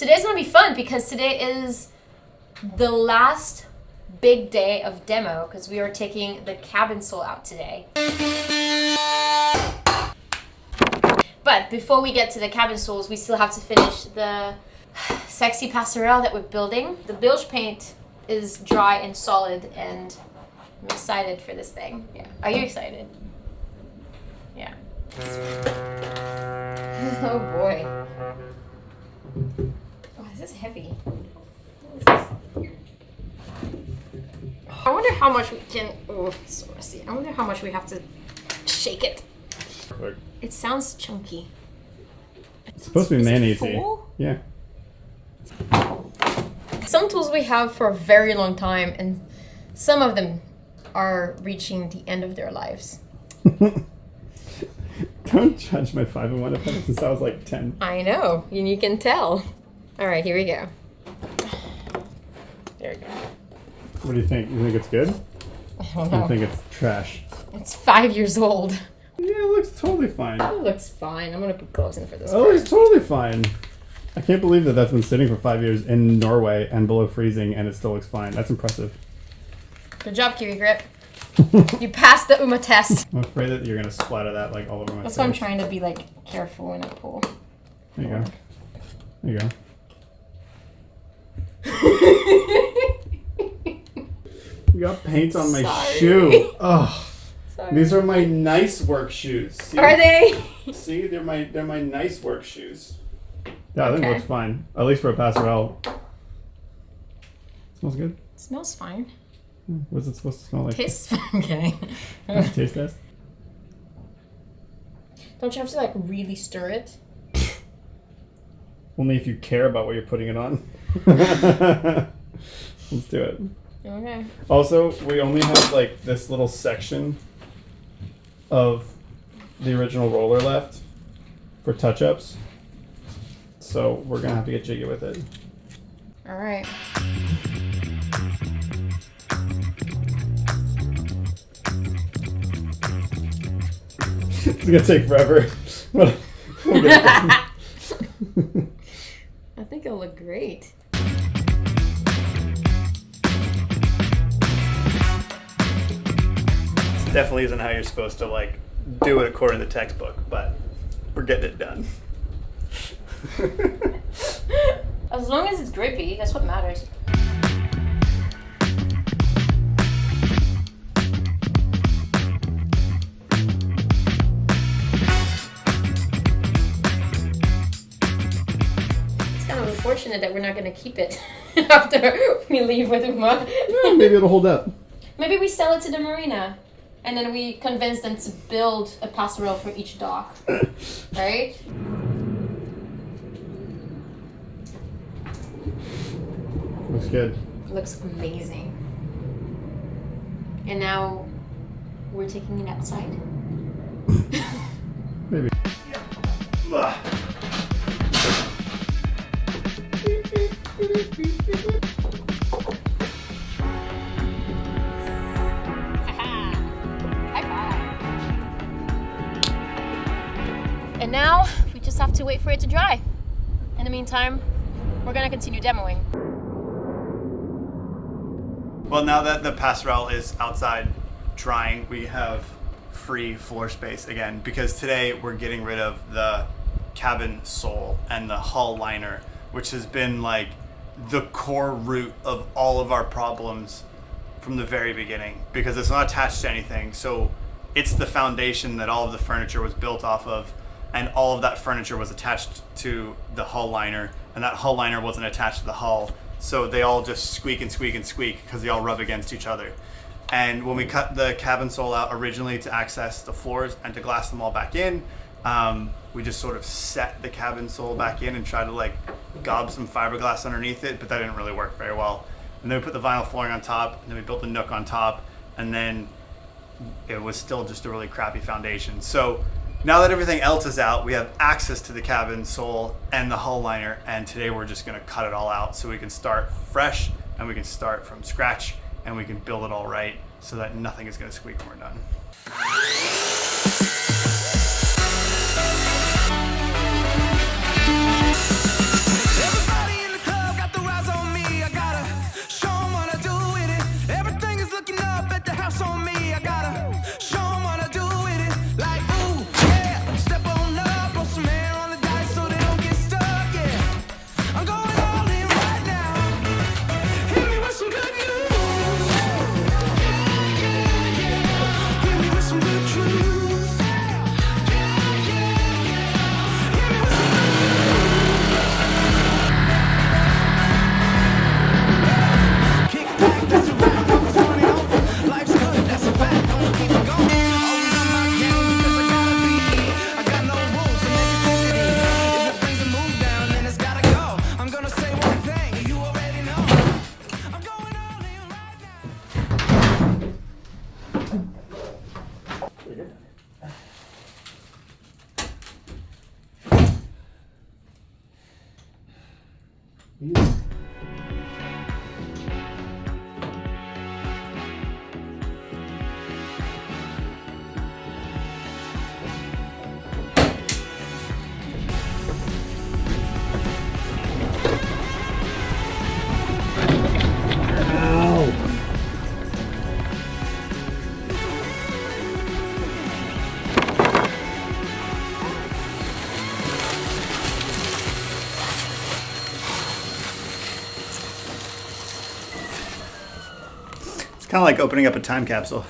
Today's gonna be fun because today is the last big day of demo because we are taking the cabin sole out today. But before we get to the cabin soles, we still have to finish the sexy passerelle that we're building. The bilge paint is dry and solid, and I'm excited for this thing. Yeah. Are you excited? Yeah. Oh boy. Oh, this is heavy. I wonder how much we can. Oh, so rusty. I wonder how much we have to shake it. Perfect. It sounds chunky. It's supposed to be mayonnaise-y. Yeah. Some tools we have for a very long time, and some of them are reaching the end of their lives. Don't judge my 5-in-1 appendix since I was like 10. I know, and you can tell. All right, here we go. There we go. What do you think? You think it's good? I don't know. I think it's trash. It's 5 years old. Yeah, it looks totally fine. It looks fine. I'm gonna put gloves in for this. Oh, it's totally fine. I can't believe that that's been sitting for 5 years in Norway and below freezing, and it still looks fine. That's impressive. Good job, Kiwi Grip. You passed the UMA test. I'm afraid that you're gonna splatter that like all over my That's face. why I'm trying to be like careful when I pull. There you go. There you go. You got paint on my shoe. Oh, these are my nice work shoes. See? Are they? See, they're my nice work shoes. Yeah, I think it looks fine. At least for a passerelle. Smells good. It smells fine. What's it supposed to smell like? Tastes fine. I'm kidding. Taste test. Don't you have to like really stir it? Only if you care about what you're putting it on. Let's do it. Okay. Also, we only have like this little section of the original roller left for touch-ups. So we're gonna have to get jiggy with it. All right. It's gonna take forever. But we'll get it done. I think it'll look great. Definitely isn't how you're supposed to like do it according to the textbook, but we're getting it done. As long as it's grippy, that's what matters. It's kind of unfortunate that we're not going to keep it after we leave with Uma. Yeah, maybe it'll hold up. Maybe we sell it to the marina, and then we convince them to build a passerelle for each dock, right? Looks good. Looks amazing. And now we're taking it outside. Maybe. And now we just have to wait for it to dry. In the meantime, we're gonna continue demoing. Well, now that the passerelle is outside drying, we have free floor space again, because today we're getting rid of the cabin sole and the hull liner, which has been like the core root of all of our problems from the very beginning, because it's not attached to anything. So it's the foundation that all of the furniture was built off of, and all of that furniture was attached to the hull liner, and that hull liner wasn't attached to the hull. So they all just squeak and squeak and squeak because they all rub against each other. And when we cut the cabin sole out originally to access the floors and to glass them all back in, we just sort of set the cabin sole back in and tried to like gob some fiberglass underneath it, but that didn't really work very well. And then we put the vinyl flooring on top, and then we built the nook on top, and then it was still just a really crappy foundation. So now that everything else is out, we have access to the cabin sole and the hull liner, and today we're just gonna cut it all out so we can start fresh and we can start from scratch and we can build it all right so that nothing is gonna squeak when we're done. Everybody gonna say one thing, you already know. I'm going all in right now. Pretty good. Kind of like opening up a time capsule.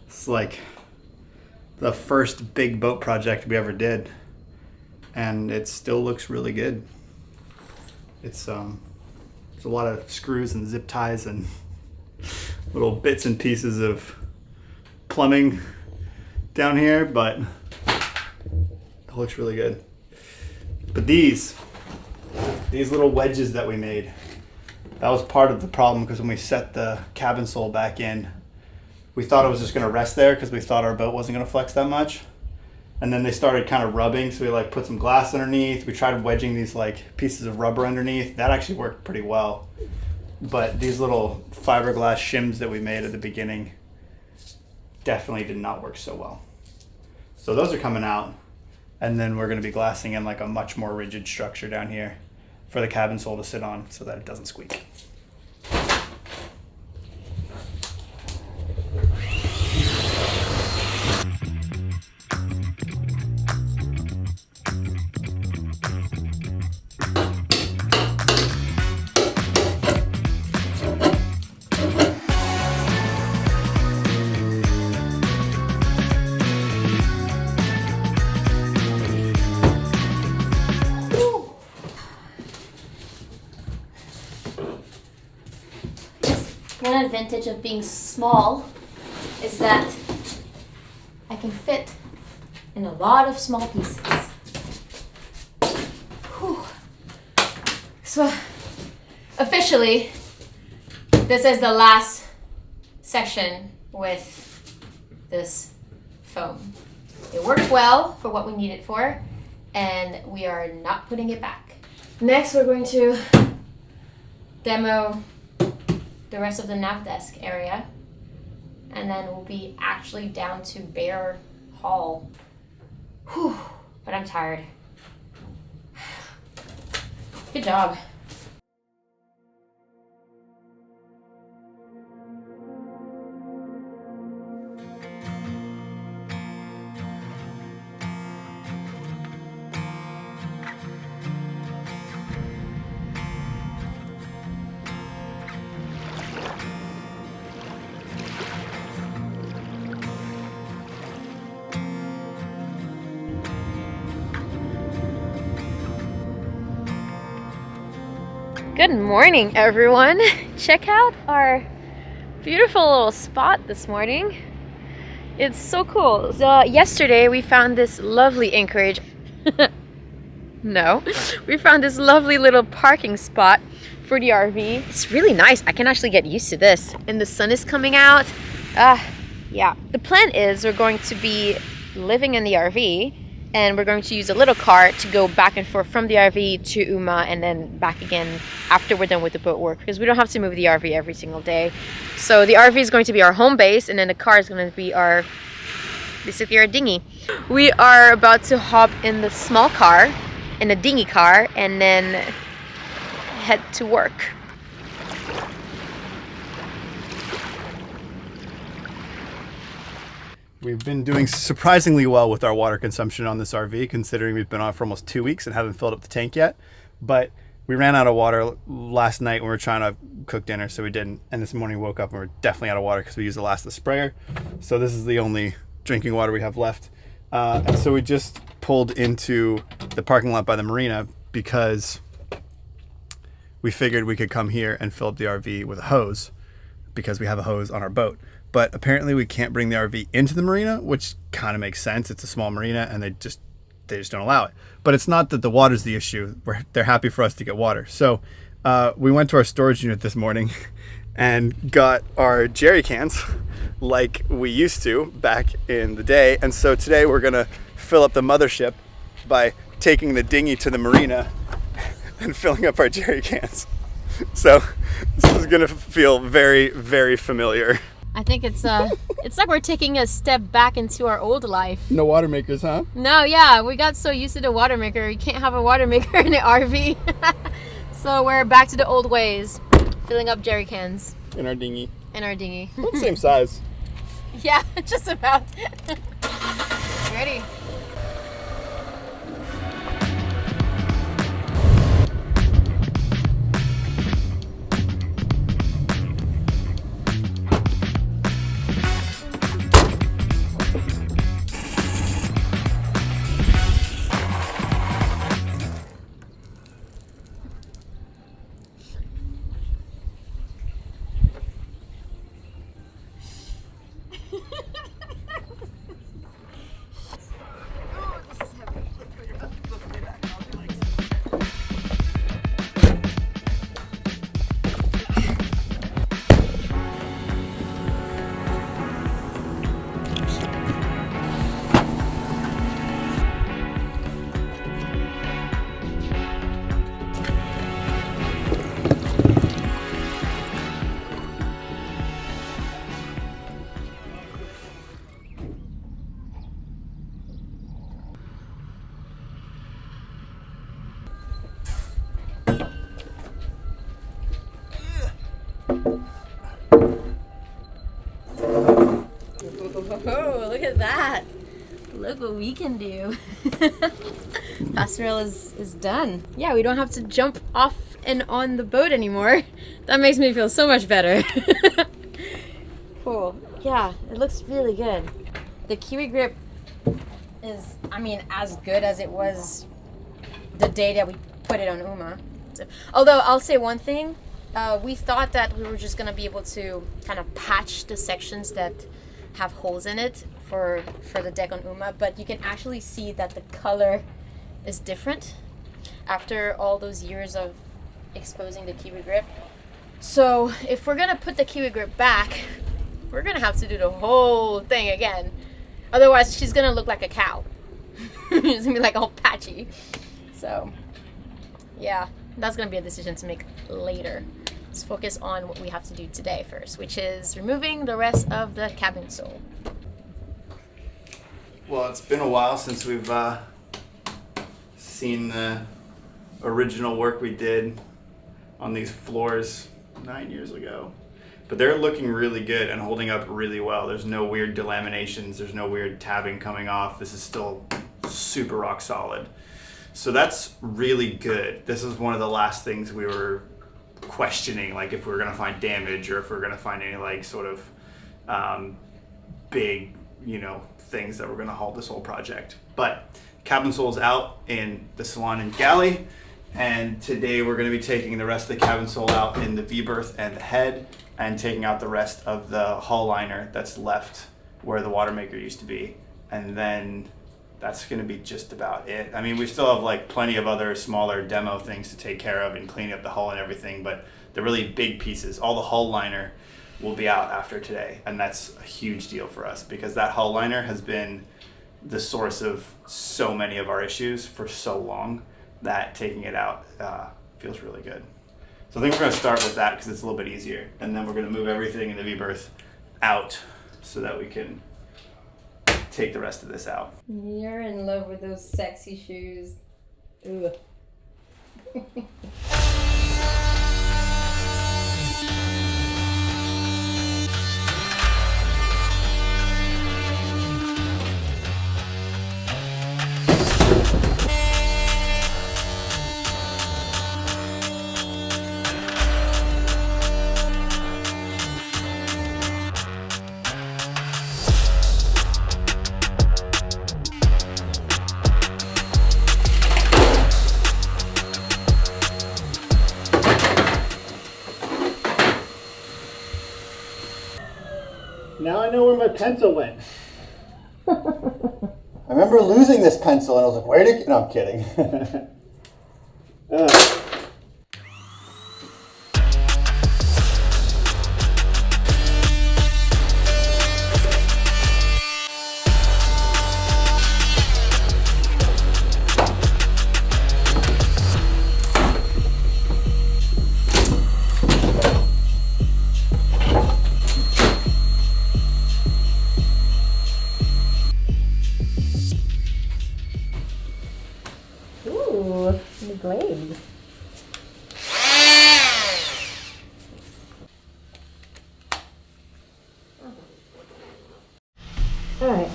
It's like the first big boat project we ever did, and it still looks really good. It's there's a lot of screws and zip ties and little bits and pieces of plumbing down here, but it looks really good. But these little wedges that we made, that was part of the problem, because when we set the cabin sole back in, we thought it was just going to rest there because we thought our boat wasn't going to flex that much. And then they started kind of rubbing, so we like put some glass underneath. We tried wedging these like pieces of rubber underneath. That actually worked pretty well. But these little fiberglass shims that we made at the beginning definitely did not work so well. So those are coming out, and then we're going to be glassing in like a much more rigid structure down here for the cabin sole to sit on so that it doesn't squeak. One advantage of being small is that I can fit in a lot of small pieces. Whew. So officially, this is the last session with this foam. It worked well for what we need it for, and we are not putting it back. Next, we're going to demo the rest of the nav desk area, and then we'll be actually down to bare hull. Whew, but I'm tired. Good job. Good morning, everyone. Check out our beautiful little spot this morning. It's so cool. So yesterday we found this lovely anchorage. No, we found this lovely little parking spot for the RV. It's really nice. I can actually get used to this. And the sun is coming out. Yeah. The plan is we're going to be living in the RV, and we're going to use a little car to go back and forth from the RV to Uma and then back again after we're done with the boat work, because we don't have to move the RV every single day. So the RV is going to be our home base, and then the car is going to be basically our dinghy. We are about to hop in the small car, in the dinghy car, and then head to work. We've been doing surprisingly well with our water consumption on this RV, considering we've been on for almost 2 weeks and haven't filled up the tank yet. But we ran out of water last night when we were trying to cook dinner, so we didn't. And this morning we woke up and we're definitely out of water because we used the last of the sprayer. So this is the only drinking water we have left. And so we just pulled into the parking lot by the marina because we figured we could come here and fill up the RV with a hose, because we have a hose on our boat. But apparently we can't bring the RV into the marina, which kind of makes sense. It's a small marina and they just they just don't allow it. But it's not that the water's the issue. They're happy for us to get water. So we went to our storage unit this morning and got our jerry cans like we used to back in the day. And so today we're gonna fill up the mothership by taking the dinghy to the marina and filling up our jerry cans. So this is gonna feel very, very familiar. I think it's like we're taking a step back into our old life. No water makers, huh? No, yeah, we got so used to the water maker. You can't have a water maker in an RV. So we're back to the old ways, filling up jerry cans. In our dinghy. Same size. Yeah, just about. Ready? Oh, look at that. Look what we can do. Passerelle is done. Yeah, we don't have to jump off and on the boat anymore. That makes me feel so much better. Cool. Yeah, it looks really good. The Kiwi grip is, I mean, as good as it was the day that we put it on Uma. So, although I'll say one thing, we thought that we were just gonna be able to kind of patch the sections that have holes in it for the deck on Uma, but you can actually see that the color is different after all those years of exposing the Kiwi grip. So if we're gonna put the Kiwi grip back, we're gonna have to do the whole thing again. Otherwise, she's gonna look like a cow. She's gonna be like all patchy. So yeah, that's gonna be a decision to make later. Let's focus on what we have to do today first, which is removing the rest of the cabin sole. Well, it's been a while since we've seen the original work we did on these floors 9 years ago. But they're looking really good and holding up really well. There's no weird delaminations, there's no weird tabbing coming off. This is still super rock solid. So that's really good. This is one of the last things we were questioning, like if we were gonna find damage or if we were gonna find any like sort of big, things that were gonna halt this whole project. But cabin sole's out in the salon and galley, and today we're gonna be taking the rest of the cabin sole out in the V-berth and the head, and taking out the rest of the hull liner that's left where the water maker used to be. And then that's gonna be just about it. I mean, we still have like plenty of other smaller demo things to take care of and clean up the hull and everything, but the really big pieces, all the hull liner will be out after today. And that's a huge deal for us because that hull liner has been the source of so many of our issues for so long that taking it out feels really good. So I think we're gonna start with that because it's a little bit easier. And then we're gonna move everything in the V-berth out so that we can take the rest of this out. You're in love with those sexy shoes. Ugh. Now I know where my pencil went. I remember losing this pencil and I was like, where did it? No, I'm kidding. Ooh, the blade. All right.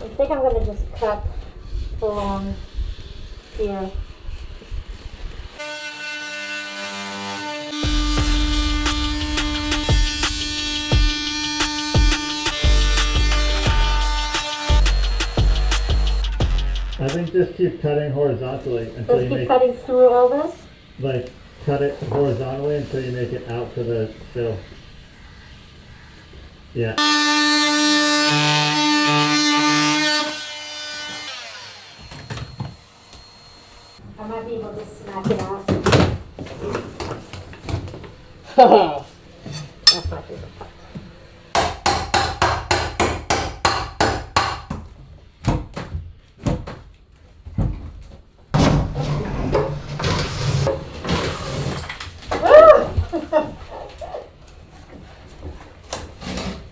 I think I'm gonna just cut along here. I think just keep cutting horizontally until Just you keep make, cutting through all this. like, cut it horizontally until you make it out to the sill. Yeah. I might be able to smack it out. That's my favorite part.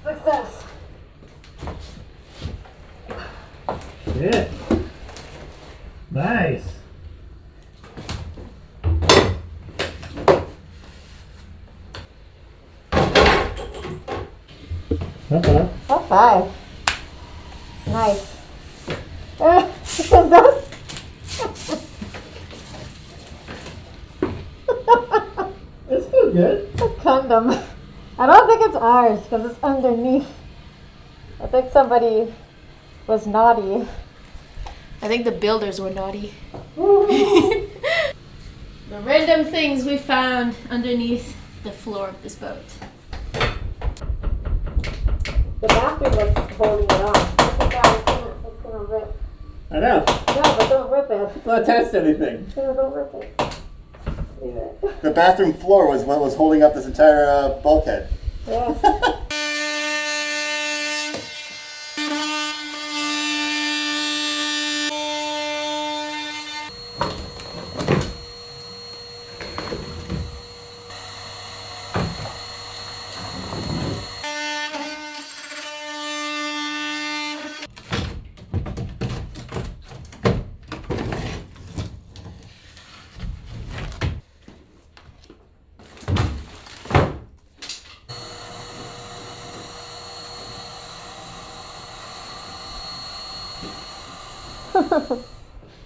Success. Yeah. Nice. Okay. High five. Nice. Is that? It's still good. A condom. I don't think it's ours because it's underneath. I think somebody was naughty. I think the builders were naughty. The random things we found underneath the floor of this boat. The bathroom was holding it on. It's gonna rip. I know. No, but don't rip it. It's not attached to anything. No, don't rip it. Leave it. The bathroom floor was what was holding up this entire bulkhead. Yeah.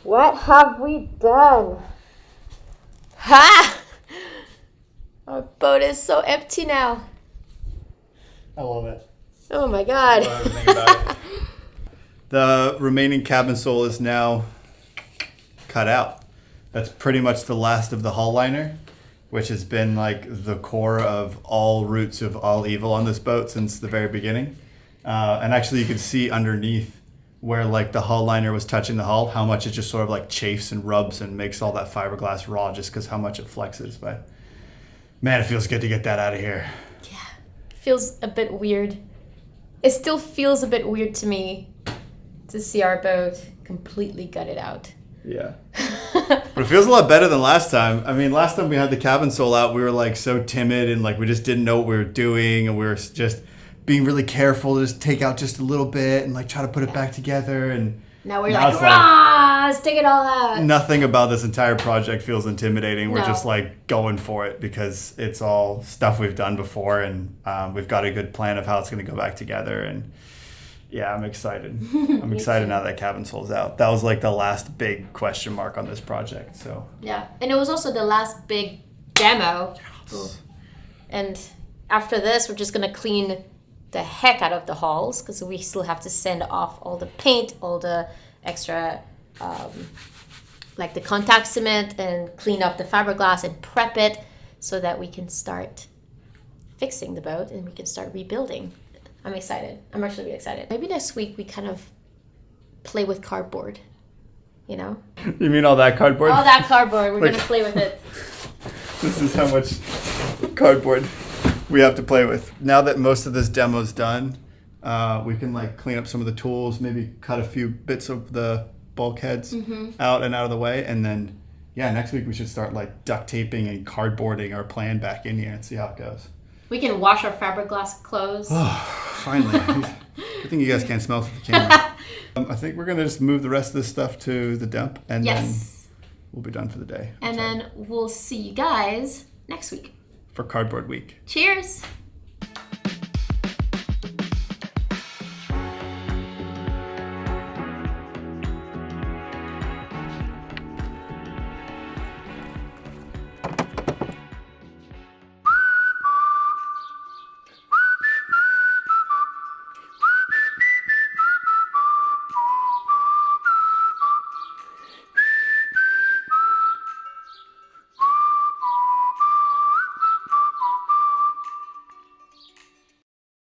What have we done? Ha! Our boat is so empty now. I love it. Oh my god. I love everything about it. The remaining cabin sole is now cut out. That's pretty much the last of the hull liner, which has been like the core of all roots of all evil on this boat since the very beginning. And actually you could see underneath where like the hull liner was touching the hull, how much it just sort of like chafes and rubs and makes all that fiberglass raw just because how much it flexes. But man, it feels good to get that out of here. Yeah. Feels a bit weird. It still feels a bit weird to me to see our boat completely gutted out. Yeah. But it feels a lot better than last time. I mean, last time we had the cabin sole out, we were like so timid and like we just didn't know what we were doing and we were just being really careful to just take out just a little bit and like try to put it back together. And now we're like, rah, let's take it all out. nothing about this entire project feels intimidating. We're No. just like going for it because it's all stuff we've done before and we've got a good plan of how it's going to go back together. And Yeah, I'm excited. I'm excited now that cabin soul's out. That was like the last big question mark on this project. So Yeah, and it was also the last big demo. Yes. And after this, we're just gonna clean the heck out of the hulls because we still have to sand off all the paint, all the extra, like the contact cement, and clean up the fiberglass and prep it so that we can start fixing the boat and we can start rebuilding. I'm excited. I'm actually really excited. Maybe next week we kind of play with cardboard, you know? You mean all that cardboard? All that cardboard, we're Like- gonna play with it. This is how much cardboard we have to play with. Now that most of this demo's done, we can like clean up some of the tools, maybe cut a few bits of the bulkheads out and out of the way, and then next week we should start like duct taping and cardboarding our plan back in here and see how it goes. We can wash our fiberglass clothes. Finally. Good thing you guys can't smell through the camera. I think we're gonna just move the rest of this stuff to the dump, and then Yes. we'll be done for the day. And then we'll see you guys next week. For Cardboard Week. Cheers!